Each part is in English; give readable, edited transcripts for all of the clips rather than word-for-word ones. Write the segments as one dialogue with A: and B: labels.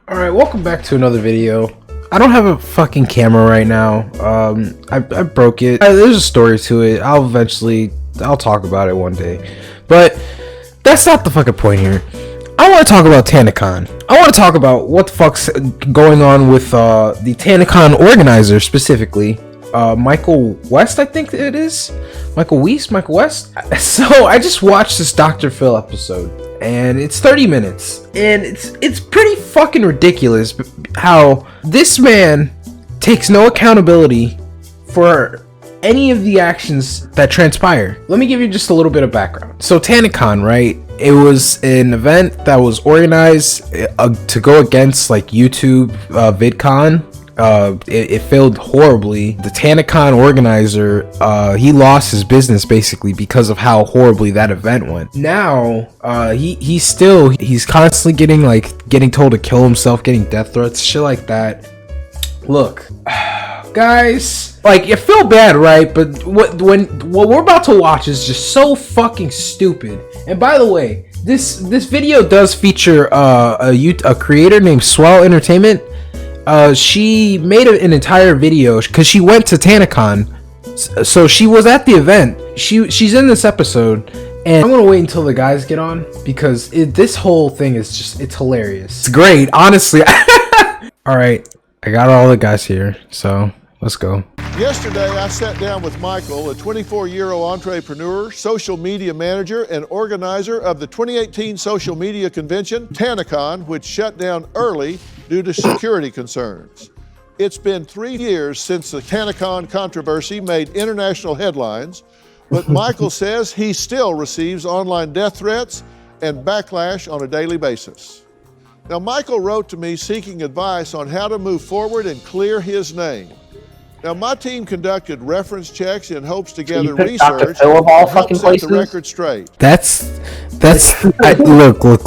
A: Alright, welcome back to another video. I don't have a fucking camera right now. I broke it. There's a story to it. I'll talk about it one day. But that's not the fucking point here. I want to talk about Tanacon. I want to talk about what the fuck's going on with the Tanacon Organizer specifically. Michael Weist, I think it is. Michael Weist. So I just watched this Dr. Phil episode, and it's 30 minutes, and it's pretty fucking ridiculous how this man takes no accountability for any of the actions that transpire. Let me give you just a little bit of background. So Tanacon, right? It was an event that was organized to go against like YouTube VidCon. It failed horribly. The Tanacon Organizer, he lost his business basically because of how horribly that event went. Now, he's constantly getting told to kill himself, getting death threats, shit like that. Look, guys, like, you feel bad, right? But what we're about to watch is just so fucking stupid. And by the way, this video does feature a creator named Swell Entertainment. She made an entire video because she went to Tanacon, so she was at the event. She's in this episode, and I'm gonna wait until the guys get on because this whole thing is it's hilarious. It's great, honestly. All right, I got all the guys here, so let's go.
B: Yesterday, I sat down with Michael, a 24-year-old entrepreneur, social media manager, and organizer of the 2018 social media convention, Tanacon, which shut down early due to security concerns. It's been 3 years since the Tanacon controversy made international headlines, but Michael says he still receives online death threats and backlash on a daily basis. Now, Michael wrote to me seeking advice on how to move forward and clear his name. Now, my team conducted reference checks in hopes to gather research
C: Phil of all
B: to help
C: fucking
B: set the
C: places?
B: record straight.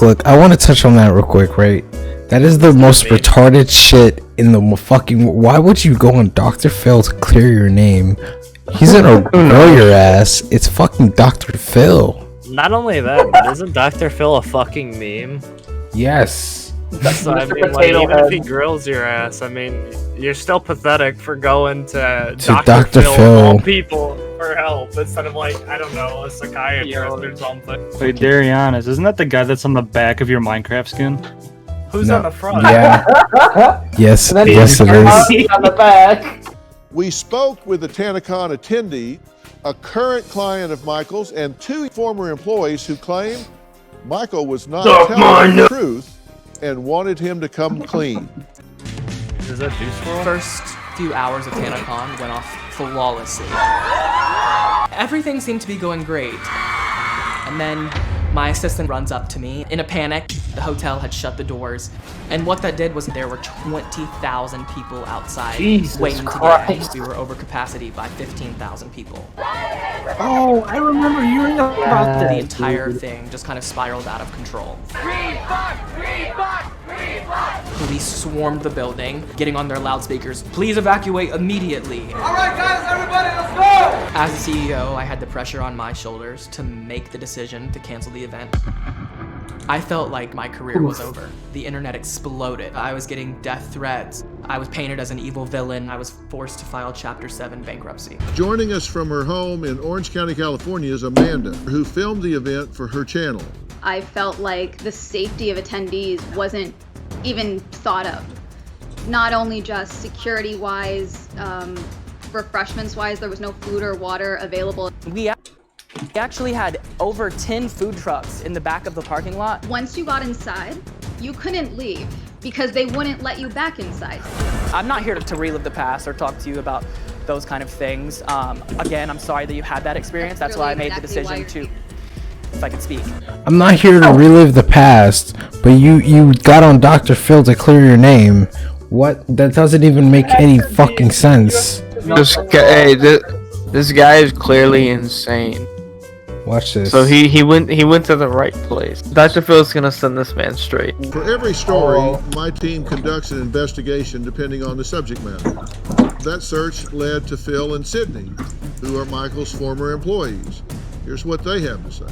A: Look. I want to touch on that real quick, right? That is the most retarded shit in the fucking. Why would you go on Dr. Phil to clear your name? He's gonna grow your ass. It's fucking Dr. Phil.
D: Not only that, but isn't Dr. Phil a fucking meme?
A: Yes.
D: So I mean, like, even if he grills your ass, I mean, you're still pathetic for going to Dr. Phil of all people for help instead of, like, I don't know, a psychiatrist or something.
E: Wait, Darianas, isn't that the guy that's on the back of your Minecraft skin?
D: Who's on the front?
A: Yeah. Yes it is.
C: On the back.
B: We spoke with a Tanacon attendee, a current client of Michael's, and 2 former employees who claim Michael was not telling the truth and wanted him to come clean.
D: Is that Juice WRLD?
F: First few hours of Tanacon went off flawlessly. Everything seemed to be going great. And then my assistant runs up to me in a panic. The hotel had shut the doors. And what that did was there were 20,000 people outside waiting to get in. We were over capacity by 15,000 people.
E: Oh, I remember hearing about
F: The entire thing just kind of spiraled out of control. Police swarmed the building, getting on their loudspeakers. Please evacuate immediately.
G: All right, guys, everybody, let's go!
F: As the CEO, I had the pressure on my shoulders to make the decision to cancel the event. I felt like my career was over. The internet exploded. I was getting death threats. I was painted as an evil villain. I was forced to file Chapter 7 bankruptcy.
B: Joining us from her home in Orange County, California is Amanda, who filmed the event for her channel.
H: I felt like the safety of attendees wasn't even thought of. Not only just security-wise, refreshments-wise, there was no food or water available.
F: We actually had over 10 food trucks in the back of the parking lot.
H: Once you got inside, you couldn't leave because they wouldn't let you back inside.
F: I'm not here to relive the past or talk to you about those kind of things. Again, I'm sorry that you had that experience. That's why I made the decision to, if I could speak.
A: I'm not here to relive the past, but you got on Dr. Phil to clear your name. What? That doesn't even make any fucking sense.
I: This guy is clearly insane.
A: Watch this.
I: So he went to the right place. Dr. Phil's gonna send this man straight.
B: For every story, my team conducts an investigation depending on the subject matter. That search led to Phil and Sydney, who are Michael's former employees. Here's what they have to say.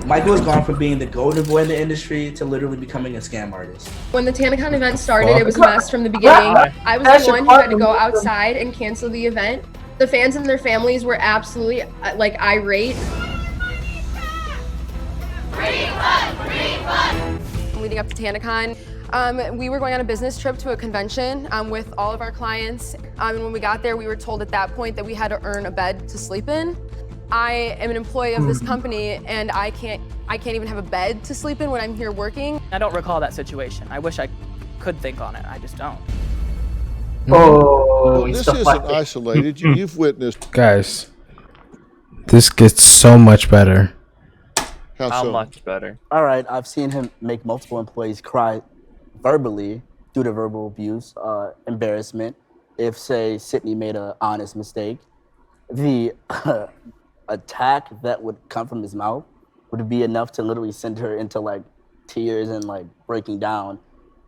J: Michael has gone from being the golden boy in the industry to literally becoming a scam artist.
K: When the Tanacon event started, it was a mess from the beginning. I was the one who had to go outside and cancel the event. The fans and their families were absolutely like irate. Leading up to Tanacon, we were going on a business trip to a convention with all of our clients. And when we got there, we were told at that point that we had to earn a bed to sleep in. I am an employee of this company, and I can't even have a bed to sleep in when I'm here working.
F: I don't recall that situation. I wish I could think on it. I just don't.
B: Well, this isn't isolated. You've witnessed.
A: Guys, this gets so much better.
D: How much better?
J: All right, I've seen him make multiple employees cry verbally due to verbal abuse, embarrassment. If, say, Sydney made an honest mistake, the attack that would come from his mouth would be enough to literally send her into like tears and like breaking down.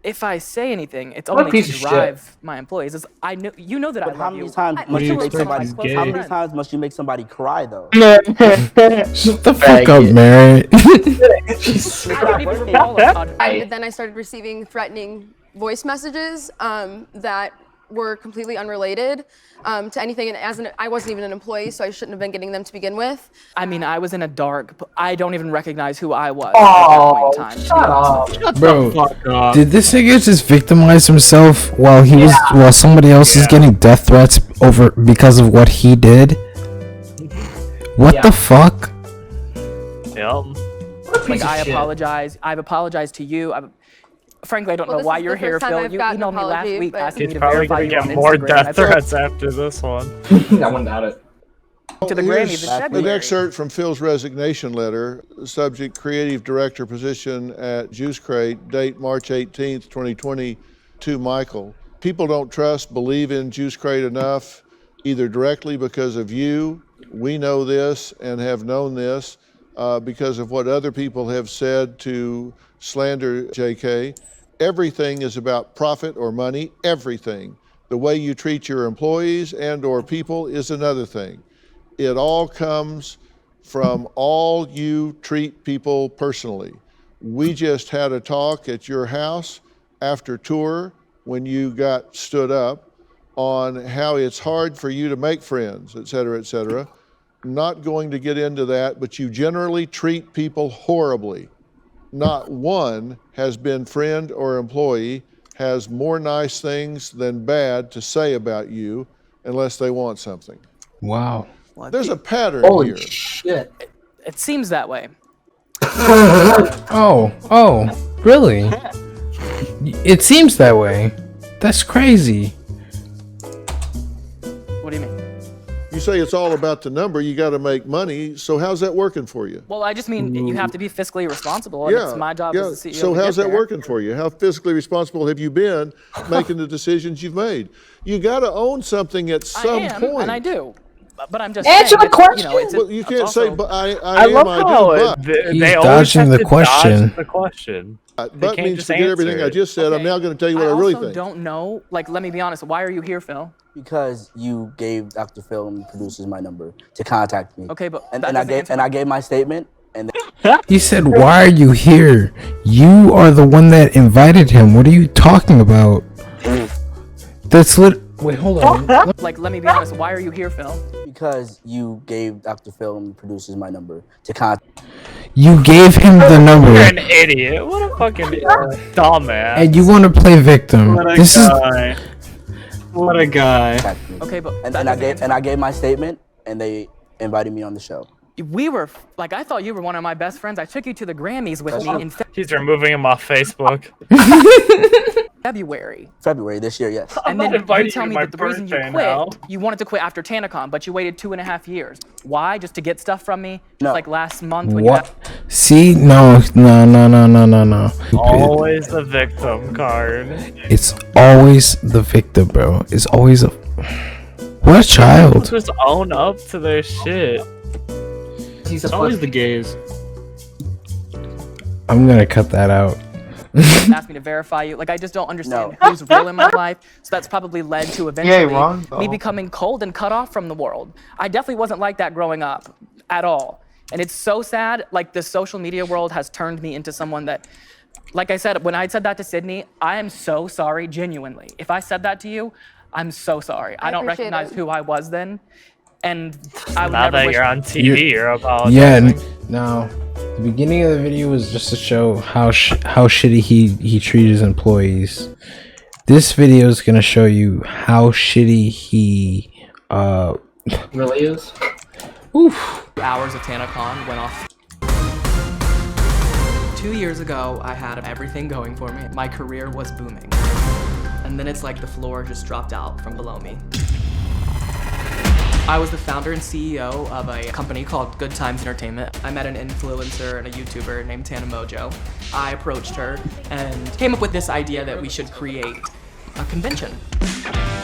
F: If I say anything, it's only to drive my employees. I know you know that I love you.
J: How many times must you make somebody cry though?
A: Shut the fuck up, Mary.
K: Then I started receiving threatening voice messages that were completely unrelated to anything, and I wasn't even an employee, so I shouldn't have been getting them to begin with.
F: I mean, I was in a dark. I don't even recognize who I was at that point in time.
C: Shut up.
A: Bro, did this nigga just victimize himself while while somebody else is getting death threats because of what he did? What the fuck?
D: Yep.
F: Like, I apologize. I've apologized to you. Frankly, I don't know why you're here, Phil. You emailed me last week asking me to verify you on Instagram.
D: He's probably gonna get more death threats after this one.
C: I wouldn't doubt it.
F: To the Grammys in February.
B: An excerpt from Phil's resignation letter, subject creative director position at Juice Crate, date March 18th, 2020, to Michael. People don't believe in Juice Crate enough, either directly because of you, we know this and have known this, because of what other people have said to slander JK. Everything is about profit or money, everything. The way you treat your employees and or people is another thing. It all comes from all you treat people personally. We just had a talk at your house after tour when you got stood up on how it's hard for you to make friends, et cetera, et cetera. Not going to get into that, but you generally treat people horribly. Not one has been friend or employee has more nice things than bad to say about you unless they want something.
A: Wow.
B: There's a pattern
C: Holy
B: here.
C: shit.
F: It seems that way.
A: Oh, really? It seems that way. That's crazy.
F: What do you mean?
B: You say it's all about the number, you got to make money, so how's that working for you?
F: Well, I just mean you have to be fiscally responsible, and it's my job as the CEO.
B: So
F: to
B: how's
F: get
B: that
F: there.
B: working for you? How fiscally responsible have you been making the decisions you've made? You got to own something at some point.
F: And I do. But I'm just
C: Answer
F: saying,
C: the question.
B: Well, you can't say, but
D: I love how
A: He's
D: they always
A: dodging
D: have
A: the
D: to
A: question.
D: dodge the question.
B: But
D: can't
B: means
D: just
B: forget everything
D: answer
B: I
D: it.
B: just said. I'm now going to tell you what I really think.
F: I also don't know. Like, let me be honest. Why are you here, Phil?
J: Because you gave Dr. Phil and producers my number to contact me.
F: Okay, but
J: and I gave my statement, and
A: He said, "Why are you here? You are the one that invited him. What are you talking about?" That's lit. Wait, hold on.
F: Like, let me be honest. Why are you here, Phil?
J: because you gave Dr. Phil and producers my number to contact.
A: You gave him the number.
D: You're an idiot. What a fucking dumbass.
A: And you want to play victim.
E: What a
A: This
E: guy. What a guy.
F: Okay, but
J: and I gave my statement, and they invited me on the show.
F: We were like, I thought you were one of my best friends. I took you to the Grammys with me in
D: He's removing him off Facebook.
F: February.
J: February this year, yes.
F: And then you tell me
D: my
F: that the reason you
D: birthday
F: quit,
D: now.
F: you wanted to quit after Tanacon, but you waited 2.5 years. Why? Just to get stuff from me?
J: No.
F: Just like last month when
A: What? See? No.
D: Always the victim card.
A: It's always the victim, bro. It's always a... What a child.
D: Just own up to their shit.
C: He's
E: It's always the gays.
A: I'm gonna cut that out.
F: asked me to verify you. Like, I just don't understand who's real in my life. So that's probably led to eventually me becoming cold and cut off from the world. I definitely wasn't like that growing up at all. And it's so sad, like the social media world has turned me into someone that, like I said, when I said that to Sydney, I am so sorry, genuinely. If I said that to you, I'm so sorry. I don't recognize who I was then. And I would
D: now
F: never
D: that
F: wish
D: you're on TV, you're apologizing.
A: Yeah, no. The beginning of the video was just to show how shitty he treated his employees. This video is gonna show you how shitty he
C: really is.
F: Oof. Hours of Tanacon went off. 2 years ago, I had everything going for me. My career was booming. And then it's like the floor just dropped out from below me. I was the founder and CEO of a company called Good Times Entertainment. I met an influencer and a YouTuber named Tanamojo. I approached her and came up with this idea that we should create a convention.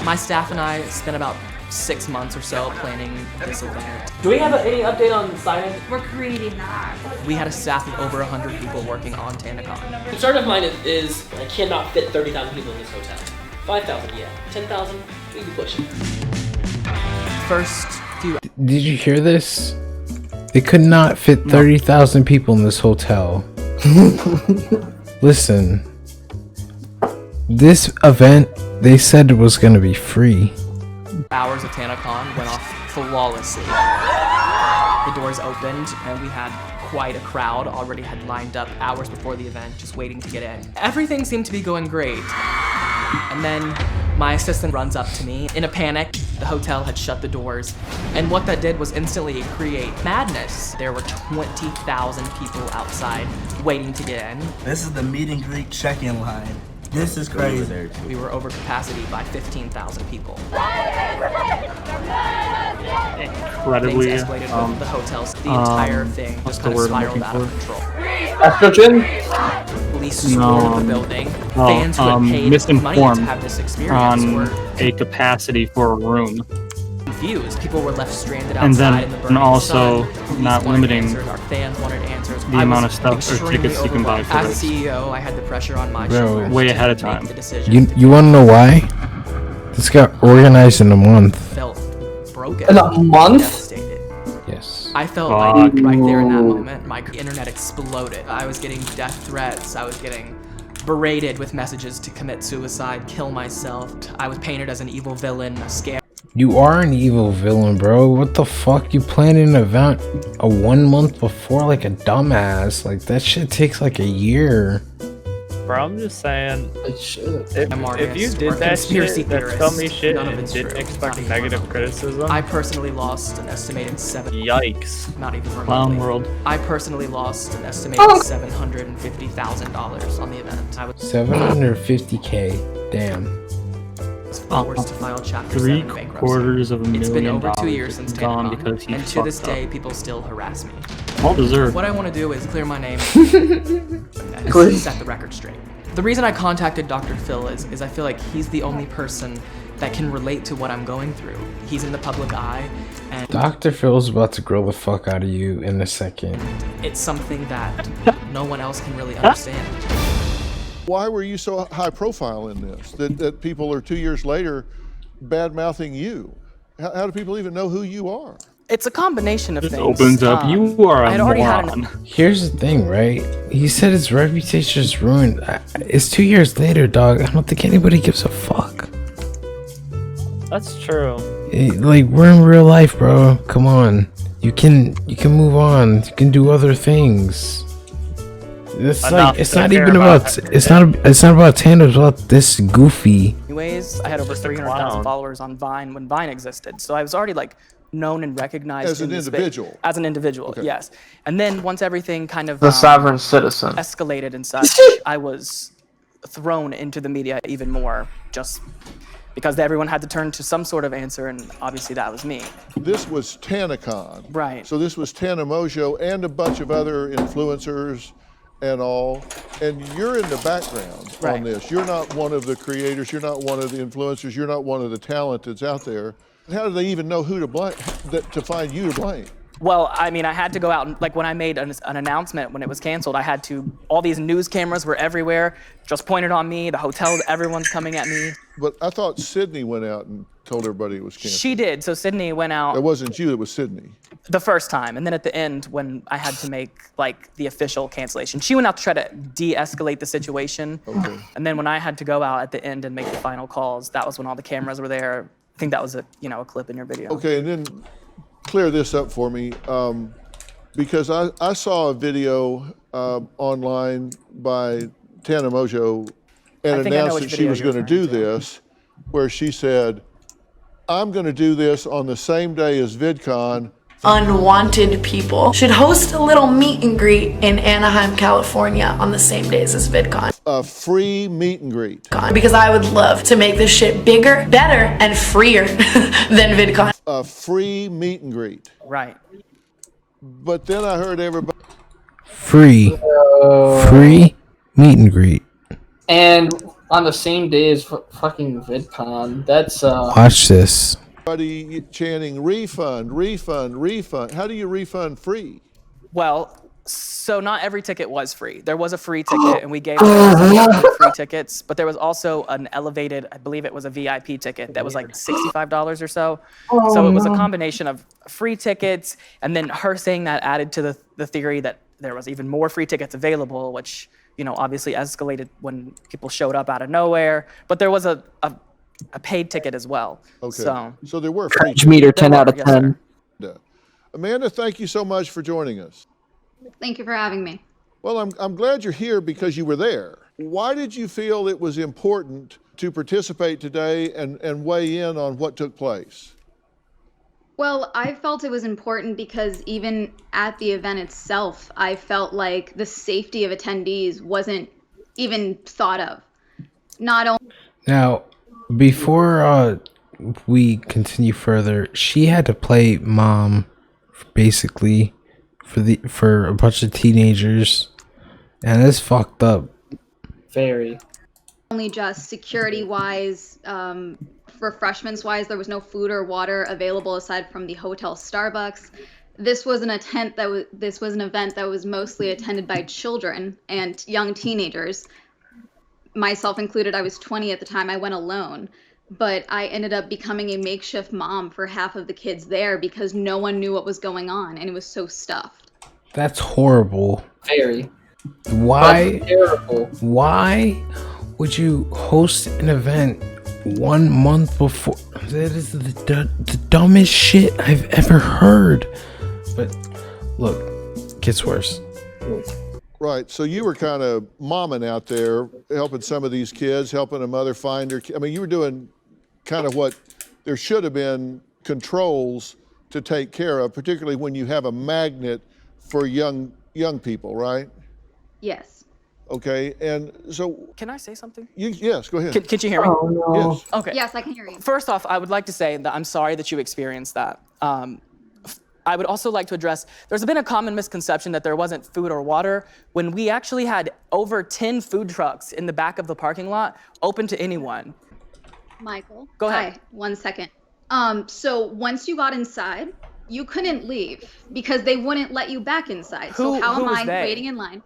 F: My staff and I spent about 6 months or so planning this event.
C: Do we have any update on Silent?
L: We're creating that.
F: We had a staff of over 100 people working on Tanacon.
M: Concern of mine is I cannot fit 30,000 people in this hotel. 5,000, yeah. 10,000, we can push it.
F: First few.
A: Did you hear this? They could not fit 30,000 people in this hotel. Listen, this event they said was gonna be free.
F: Hours of Tanacon went off flawlessly. The doors opened and we had quite a crowd already had lined up hours before the event, just waiting to get in. Everything seemed to be going great. And then my assistant runs up to me. In a panic, the hotel had shut the doors. And what that did was instantly create madness. There were 20,000 people outside waiting to get in.
N: This is the meet and greet check-in line. This is crazy.
F: We were over capacity by 15,000 people.
E: Incredibly,
F: things escalated with the hotels. The entire thing just kind of spiraled out of control. Police stormed the building. Fans who had paid money to have this experience were
E: a capacity for a room.
F: Confused. People were left stranded
E: And
F: outside
E: then,
F: in the
E: and
F: burning
E: also
F: sun.
E: not limiting
F: Answers. Our fans wanted answers.
E: the amount of stuff or tickets you can buy for
F: As
E: this.
F: CEO, I had the pressure on my
A: Bro,
F: shoulders
E: way
F: to
E: ahead of
F: make
E: time.
F: the decision.
A: You want to know why? This got organized in a month.
F: Felt broken.
C: In a month?
F: Devastated.
A: Yes.
F: I felt like right there in that moment, my internet exploded. I was getting death threats. I was getting berated with messages to commit suicide, kill myself. I was painted as an evil villain, a scare.
A: You are an evil villain, bro. What the fuck? You planned an event a 1 month before like a dumbass. Like that shit takes like a year.
D: Bro, I'm just saying, if you
F: or
D: did that
F: conspiracy
D: shit, that's tell me
F: theorists,
D: shit
F: none of
D: and
F: it's
D: didn't
F: true.
D: expect
F: Not
D: negative
F: even
D: criticism.
F: I personally lost an estimated
D: Yikes.
F: not even remotely.
E: Clown world.
F: I personally lost an estimated $750,000 on the event. I was
A: 750K. Damn.
F: forced to file Chapter 7 bankruptcy.
E: $750,000
F: It's been
E: million
F: over 2 years since
E: gone
F: Tanacon,
E: because he
F: and to this
E: fucked up.
F: day, people still harass me.
E: Well deserved.
F: What I want to do is clear my name and set the record straight. The reason I contacted Dr. Phil is I feel like he's the only person that can relate to what I'm going through. He's in the public eye, and
A: Dr. Phil's about to grill the fuck out of you in a second.
F: it's something that no one else can really understand.
B: Why were you so high profile in this that people are 2 years later bad-mouthing you? How do people even know who you are?
F: It's a combination of
E: It
F: things.
E: opens up. You are
F: I
E: a
F: had already had
E: moron.
A: Here's the thing, right? He said his reputation is ruined. It's 2 years later, dog. I don't think anybody gives a fuck.
D: That's true.
A: Like, we're in real life, bro. Come on. You can move on. You can do other things. It's like it's not even about it's not about Tanner. It's about this goofy.
F: Anyways, I had over 300,000 followers on Vine when Vine existed, so I was already like known and recognized
B: As an
F: in the space.
B: individual?
F: As an individual, yes. And then once everything kind of
I: The sovereign citizen.
F: escalated and such, I was thrown into the media even more, just because everyone had to turn to some sort of answer, and obviously that was me.
B: This was Tanacon.
F: Right.
B: So this was Tanamojo and a bunch of other influencers and all, and you're in the background on this. You're not one of the creators, you're not one of the influencers, you're not one of the talent that's out there. How do they even know who to blame, to find you to blame?
F: Well, I mean, I had to go out and, like, when I made an announcement when it was canceled, I had to, all these news cameras were everywhere, just pointed on me, the hotel, everyone's coming at me.
B: But I thought Sydney went out and told everybody it was canceled.
F: She did. So Sydney went out.
B: It wasn't you, it was Sydney.
F: The first time, and then at the end when I had to make like the official cancellation, she went out to try to de-escalate the situation.
B: Okay.
F: And then when I had to go out at the end and make the final calls, that was when all the cameras were there. I think that was a clip in your video.
B: Okay, and then clear this up for me, because I saw a video online by Tana Mojo and announced that she was going to do this, where she said, I'm going to do this on the same day as VidCon.
L: Unwanted people should host a little meet and greet in Anaheim, California on the same days as VidCon.
B: A free meet and greet.
L: Because I would love to make this shit bigger, better, and freer than VidCon.
B: A free meet and greet.
F: Right.
B: But then I heard everybody...
A: Free meet and greet.
C: And on the same day as fucking VidCon, that's
A: Watch this.
B: Everybody chanting refund, refund, refund. How do you refund free?
F: Well, so not every ticket was free. There was a free ticket, and we gave free tickets, but there was also an elevated, I believe it was a VIP ticket that was like $65 or so. So it was a combination of free tickets, and then her saying that added to the theory that there was even more free tickets available, which obviously escalated when people showed up out of nowhere. But there was a paid ticket as well.
B: Okay. So there were free
I: tickets. Meter 10 out of 10.
B: Amanda, thank you so much for joining us.
H: Thank you for having me.
B: Well, I'm glad you're here because you were there. Why did you feel it was important to participate today and weigh in on what took place?
H: Well, I felt it was important because even at the event itself, I felt like the safety of attendees wasn't even thought of. Not only
A: Now, before we continue further, she had to play mom, basically, for a bunch of teenagers, and it's fucked up.
C: Very.
H: only just security-wise, refreshments-wise, there was no food or water available aside from the hotel Starbucks. This was an event that was mostly attended by children and young teenagers. Myself included, I was 20 at the time. I went alone, but I ended up becoming a makeshift mom for half of the kids there because no one knew what was going on, and it was so stuffed.
A: That's horrible.
C: Very.
A: Why?
C: That's terrible.
A: Why would you host an event 1 month before? That is the dumbest shit I've ever heard. But look, gets worse.
B: Right, so you were kind of momming out there, helping some of these kids, helping a mother find her. I mean, you were doing kind of what there should have been controls to take care of, particularly when you have a magnet for young people, right?
H: Yes.
B: Okay, and so...
F: Can I say something?
B: Yes, go ahead.
F: Can you hear me?
B: Oh, no. Yes.
F: Okay.
H: Yes, I can hear you.
F: First off, I would like to say that I'm sorry that you experienced that. I would also like to address, there's been a common misconception that there wasn't food or water when we actually had over 10 food trucks in the back of the parking lot open to anyone.
H: Michael.
F: Go ahead.
H: Hi, 1 second. So once you got inside, you couldn't leave because they wouldn't let you back inside. So how am I waiting in line?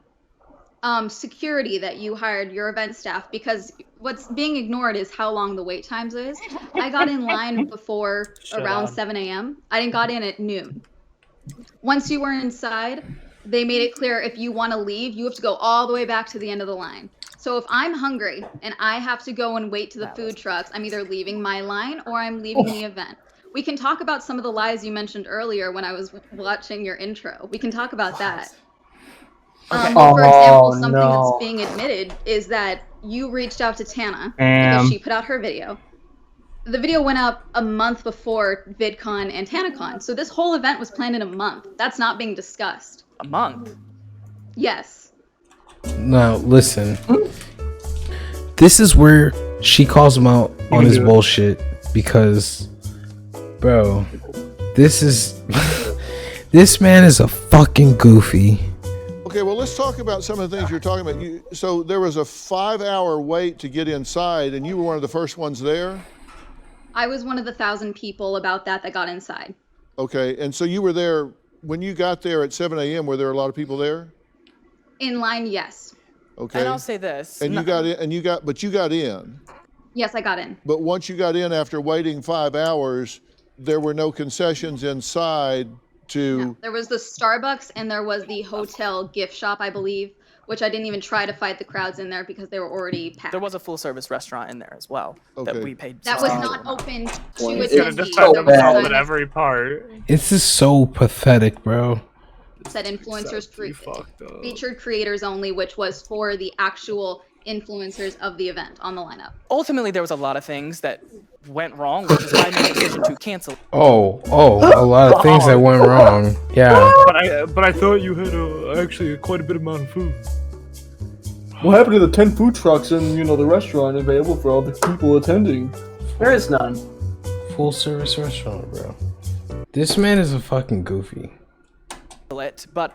H: Security that you hired, your event staff, because what's being ignored is how long the wait times is. I got in line before around 7 a.m. I didn't got in at noon. Once you were inside, they made it clear if you want to leave, you have to go all the way back to the end of the line. So if I'm hungry and I have to go and wait to the food trucks, I'm either leaving my line or I'm leaving the event. We can talk about some of the lies you mentioned earlier when I was watching your intro. We can talk about that.
F: Okay.
H: For example, something that's being admitted is that you reached out to Tana because she put out her video. The video went up a month before VidCon and Tanacon. So this whole event was planned in a month. That's not being discussed.
F: A month?
H: Yes.
A: Now, listen. This is where she calls him out on his bullshit because, bro, this is... this man is a fucking goofy.
B: Okay, well, let's talk about some of the things you're talking about. So there was a 5-hour wait to get inside, and you were one of the first ones there?
H: I was one of the 1,000 people about that got inside.
B: Okay, and so you were there, when you got there at 7 a.m., were there a lot of people there?
H: In line, yes.
B: Okay.
F: And I'll say this.
B: And you got in, but you got in.
H: Yes, I got in.
B: But once you got in after waiting 5 hours, there were no concessions inside to...
H: No, there was the Starbucks and there was the hotel gift shop, I believe, which I didn't even try to fight the crowds in there because they were already packed.
F: There was a full-service restaurant in there as well that we paid.
H: That was not open to
D: Just
H: attendees.
D: had
H: There was a
D: themselves
H: sign
D: at every part.
A: This is so pathetic, bro.
H: that said influencers featured creators only, which was for the actual influencers of the event on the lineup.
F: Ultimately, there was a lot of things that went wrong, which is why I made the decision to cancel.
A: Oh, a lot of things that went wrong. Yeah.
D: But I thought you had actually quite a bit amount of food.
O: What happened to the 10 food trucks in, the restaurant available for all the people attending?
I: There is none.
A: Full service restaurant, bro. This man is a fucking goofy.
F: But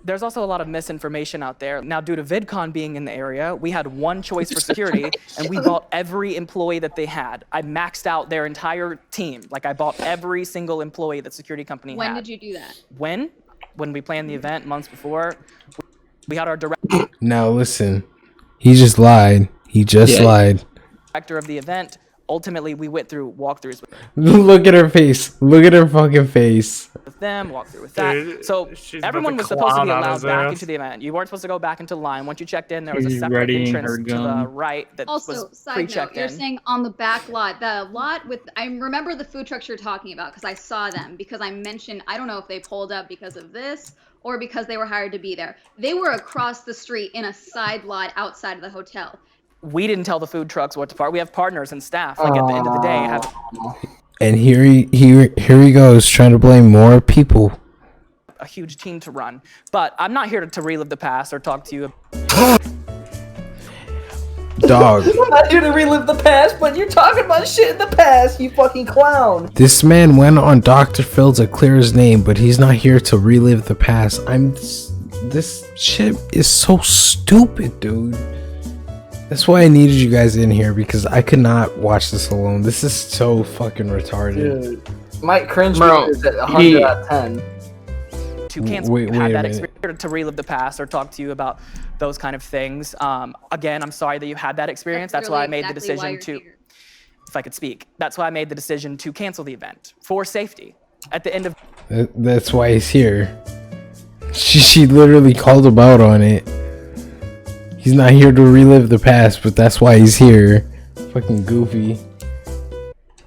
F: there's also a lot of misinformation out there. Now, due to VidCon being in the area, we had one choice for security, and we bought every employee that they had. I maxed out their entire team. Like, I bought every single employee that security company had.
H: When did you do that?
F: When we planned the event months before, we had our
A: Now listen, he just lied. He just lied.
F: director of the event. Ultimately, we went through walkthroughs
A: Look at her face. Look at her fucking face.
F: with them, walkthrough with that.
D: Dude,
F: So
D: she's
F: everyone
D: about
F: was
D: to
F: supposed to be
D: clown on
F: allowed
D: his
F: back
D: ass.
F: into the event. You weren't supposed to go back into line. Once you checked in, there was a
E: He's
F: separate
E: readying
F: entrance
E: her
F: to
E: gun.
F: the right that
H: Also,
F: was
H: side note,
F: pre-checked
H: you're
F: in.
H: saying on the back lot, the lot with, I remember the food trucks you're talking about because I saw them, because I mentioned, I don't know if they pulled up because of this or because they were hired to be there. They were across the street in a side lot outside of the hotel.
F: We didn't tell the food trucks what to park. We have partners and staff. Like at the end of the day, have
A: And here he goes trying to blame more people.
F: a huge team to run. But I'm not here to relive the past or talk to you.
A: Dog.
M: I'm not here to relive the past, but you're talking about shit in the past, you fucking clown.
A: This man went on Dr. Phil to clear his name, but he's not here to relive the past. This shit is so stupid, dude. That's why I needed you guys in here, because I could not watch this alone. This is so fucking retarded.
I: Mike cringe is at 100 out of 10.
F: To cancel,
A: Wait
F: had
A: a
F: that
A: minute.
F: experience to relive the past or talk to you about those kind of things. Again, I'm sorry that you had that experience. That's why I made the decision to, if I could speak, that's why I made the decision to cancel the event for safety. At the end of
A: That's why he's here. She literally called him out on it. He's not here to relive the past, but that's why he's here. Fucking goofy.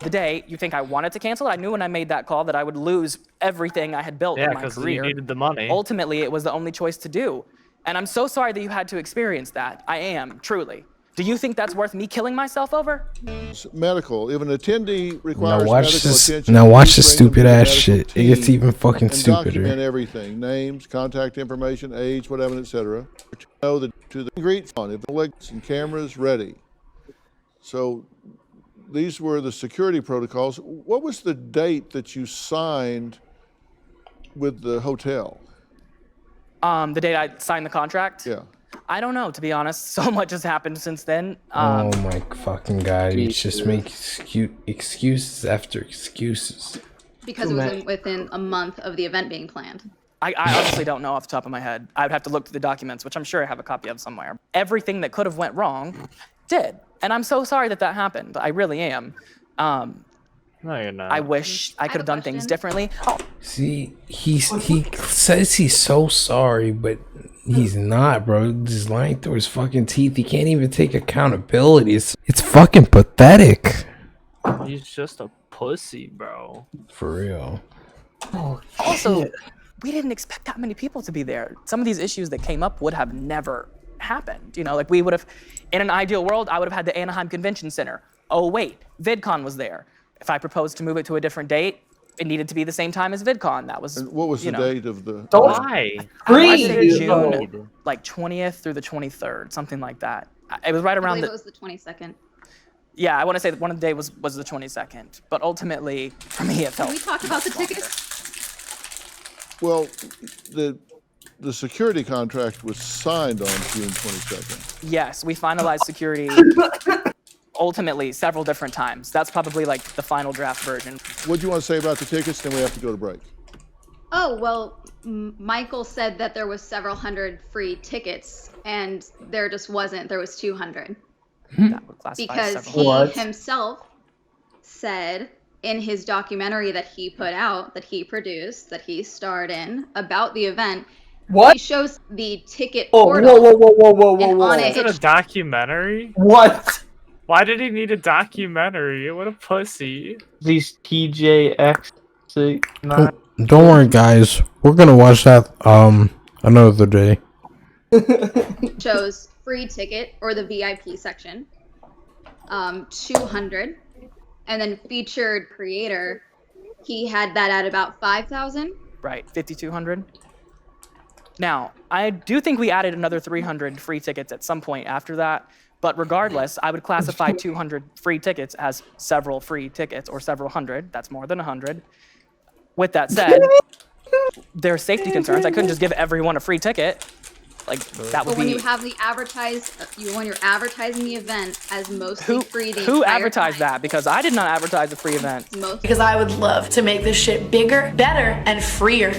F: the day, you think I wanted to cancel it? I knew when I made that call that I would lose everything I had built in my career.
D: you needed the money.
F: Ultimately, it was the only choice to do. And I'm so sorry that you had to experience that. I am, truly. Do you think that's worth me killing myself over?
B: Medical. If an attendee requires
A: Now watch
B: medical
A: this.
B: attention,
A: Now watch
B: please
A: this
B: bring them to
A: stupid
B: the
A: ass
B: medical
A: shit. It gets
B: team
A: even fucking
B: and document
A: stupider.
B: everything: names, contact information, age, whatever, etc. Know that to the greet phone, if the legs and cameras ready. So these were the security protocols. What was the date that you signed with the hotel?
F: The date I signed the contract?
B: Yeah.
F: I don't know, to be honest. So much has happened since then.
A: Oh my fucking god! You just make excuses after excuses.
H: Because it was within a month of the event being planned.
F: I honestly don't know off the top of my head. I would have to look through the documents, which I'm sure I have a copy of somewhere. Everything that could have went wrong did. And I'm so sorry that that happened. I really am.
D: No, you're not.
F: I wish I could have done things differently. Oh.
A: See, he says he's so sorry, but he's not, bro. He's lying through his fucking teeth. He can't even take accountability. It's fucking pathetic.
D: He's just a pussy, bro.
A: For real.
F: Also, we didn't expect that many people to be there. Some of these issues that came up would have never happened. You know, like we would have, in an ideal world, I would have had the Anaheim Convention Center. Oh wait, VidCon was there. If I proposed to move it to a different date, it needed to be the same time as VidCon. That was.
B: And what was the date of the?
D: Why?
F: I said June, like 20th through the 23rd, something like that. It was right
H: I
F: around
H: believe it was the 22nd.
F: Yeah, I want to say that one of the day was the 22nd, but ultimately, for me, it felt.
H: Can we talk about the tickets?
B: Well, the security contract was signed on June 22nd.
F: Yes, we finalized security ultimately several different times. That's probably like the final draft version.
B: What do you want to say about the tickets? Then we have to go to break.
H: Oh, well, Michael said that there was several hundred free tickets, and there just wasn't. There was 200.
F: That would classify as
H: Because
F: several.
H: he himself said in his documentary that he put out, that he produced, that he starred in about the event.
C: What?
H: He shows the ticket
C: Oh,
H: portal.
C: whoa.
H: On
D: Is
H: it,
D: it a documentary?
C: What?
D: Why did he need a documentary? What a pussy.
I: These TJX.
A: Don't worry, guys. We're gonna watch that another day.
H: shows free ticket or the VIP section, 200, and then featured creator. He had that at about 5,000.
F: Right, 5,200. Now, I do think we added another 300 free tickets at some point after that, but regardless, I would classify 200 free tickets as several free tickets, or several hundred. That's more than 100. With that said, there are safety concerns. I couldn't just give everyone a free ticket. Like, that would
H: But when
F: be...
H: you have the when you're advertising the event as mostly free the
F: Who
H: entire
F: advertised that? Because I did not advertise a free event.
L: Because I would love to make this shit bigger, better, and freer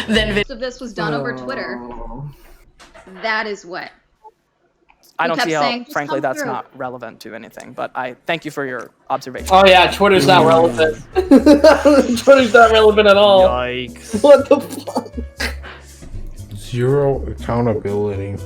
L: than
H: Most of this was done over Twitter. That is what.
F: I don't
H: kept
F: see how,
H: saying, "Just
F: frankly,
H: come
F: that's
H: through."
F: not relevant to anything, but I thank you for your observation.
C: Oh yeah, Twitter's not relevant. Twitter's not relevant at all.
D: Yikes.
C: What the fuck?
A: Zero accountability.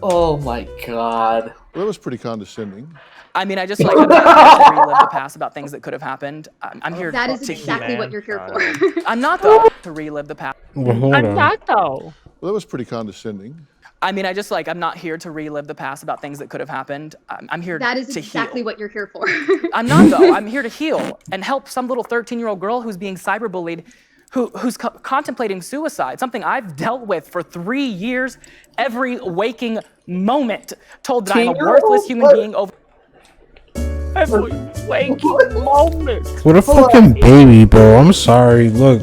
C: Oh my god.
B: That was pretty condescending.
F: I mean, I just like I'm not here to relive the past about things that could have happened. I'm here
H: That is
F: to
H: exactly what you're here for.
F: I'm not though to relive the past.
A: Well, hold on.
F: though.
B: Well, that was pretty condescending.
F: I mean, I just like I'm not here to relive the past about things that could have happened. I'm here
H: That is
F: to
H: exactly
F: heal.
H: what you're here for.
F: I'm not though. I'm here to heal and help some little 13-year-old girl who's being cyberbullied, who's contemplating suicide. Something I've dealt with for 3 years, every waking moment. Told that I'm a worthless human being over every waking moment.
A: What a fucking baby, bro. I'm sorry. Look,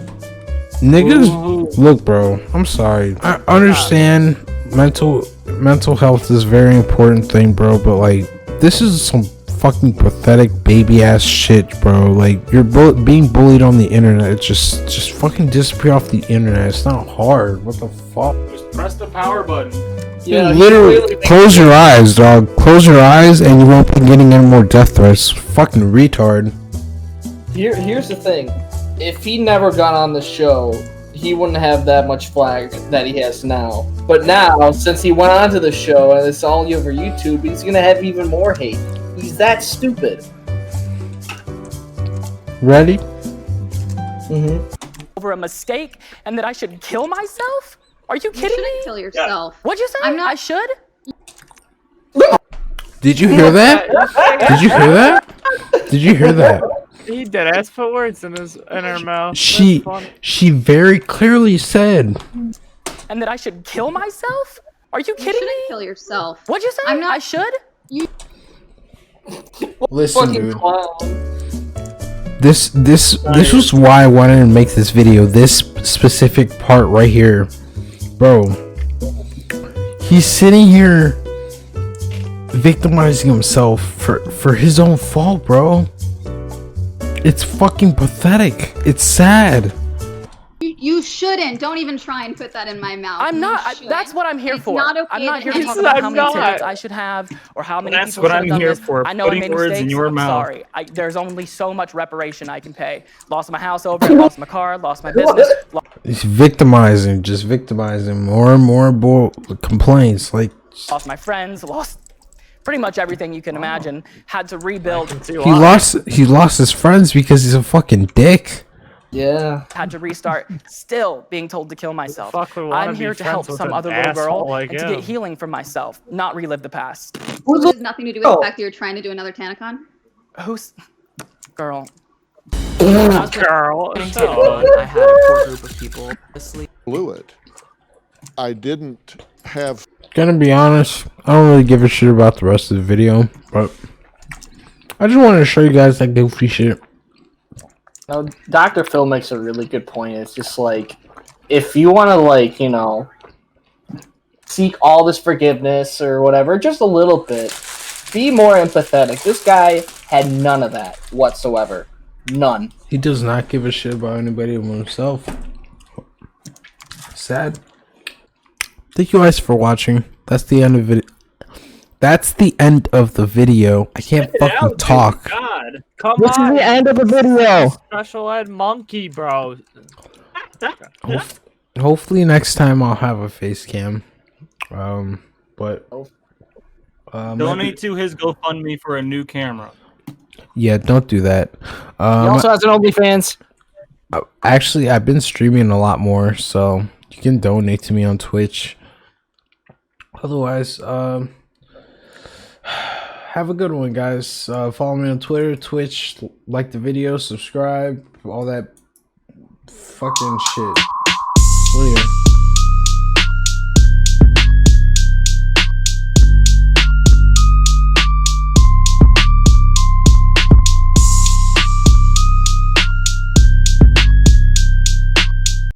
A: niggas. Look, bro. I'm sorry. I understand mental health is a very important thing, bro. But like, this is some fucking pathetic baby ass shit, bro. Like, you're being bullied on the internet. It's just fucking disappear off the internet. It's not hard. What the fuck?
E: Just press the power button.
C: Yeah,
A: Literally, close your eyes, dog. Close your eyes, and you won't be getting any more death threats. Fucking retard.
C: Here's the thing. If he never got on the show, he wouldn't have that much flag that he has now. But now, since he went onto the show and it's all over YouTube, he's gonna have even more hate. He's that stupid.
A: Ready?
F: over a mistake and that I should kill myself? Are you kidding
H: shouldn't
F: me?
H: kill yourself.
F: What'd you say?
H: I'm not-
F: I should?
A: Did you hear that? Did you hear that? Did you hear that?
D: He did ass put words in her mouth.
A: She very clearly said.
F: And that I should kill myself? Are you kidding me?
H: Kill yourself.
F: What'd you say?
H: I'm not-
F: I should?
A: Listen, dude. This was why I wanted to make this video. This specific part right here, bro. He's sitting here victimizing himself for his own fault, bro. It's fucking pathetic. It's sad.
H: You shouldn't. Don't even try and put that in my mouth.
F: I'm
H: You
F: not.
H: shouldn't.
F: That's what I'm here
H: It's
F: for.
H: not okay
F: I'm not
H: that
F: here to talk
H: anyone-
F: about how many tickets I should have or how many
E: That's
F: people
E: what
F: should have
E: I'm
F: done
E: here
F: this.
E: for,
F: I know I
E: putting
F: made
E: words in
F: mistakes.
E: your
F: I'm
E: mouth.
F: sorry. There's only so much reparation I can pay. Lost my house over it. Lost my car. Lost my business.
A: He's victimizing, just victimizing. More and more complaints. Like,
F: Lost my friends. Lost pretty much everything you can imagine. Had to rebuild.
A: he lost his friends because he's a fucking dick.
C: Yeah.
F: Had to restart. Still being told to kill myself.
D: fuck would wanna
F: I'm here
D: be
F: to help
D: friends with
F: some
D: an
F: other little girl
D: asshole like
F: and to
D: him?
F: get healing from myself, not relive the past.
H: It has nothing to do with the fact that you're trying to do another Tanacon.
F: Who's girl?
D: Girl.
F: I had a core group of people asleep.
B: Blew it. I didn't have.
A: Gonna be honest, I don't really give a shit about the rest of the video, but I just wanted to show you guys that goofy shit.
C: No, Dr. Phil makes a really good point. It's just like, if you want to, like, you know, seek all this forgiveness or whatever, just a little bit, be more empathetic. This guy had none of that whatsoever. None.
A: He does not give a shit about anybody but himself. Sad. Thank you guys for watching. That's the end of it. That's the end of the video. I can't fucking talk.
D: God, come
I: This
D: on.
I: is the end of the video.
D: Special ed monkey, bro.
A: Hopefully next time I'll have a face cam. But
E: Donate to his GoFundMe for a new camera.
A: yeah, don't do that.
I: He also has an OnlyFans.
A: Actually, I've been streaming a lot more, so you can donate to me on Twitch. Otherwise, have a good one, guys. Follow me on Twitter, Twitch, like the video, subscribe, all that fucking shit. Later.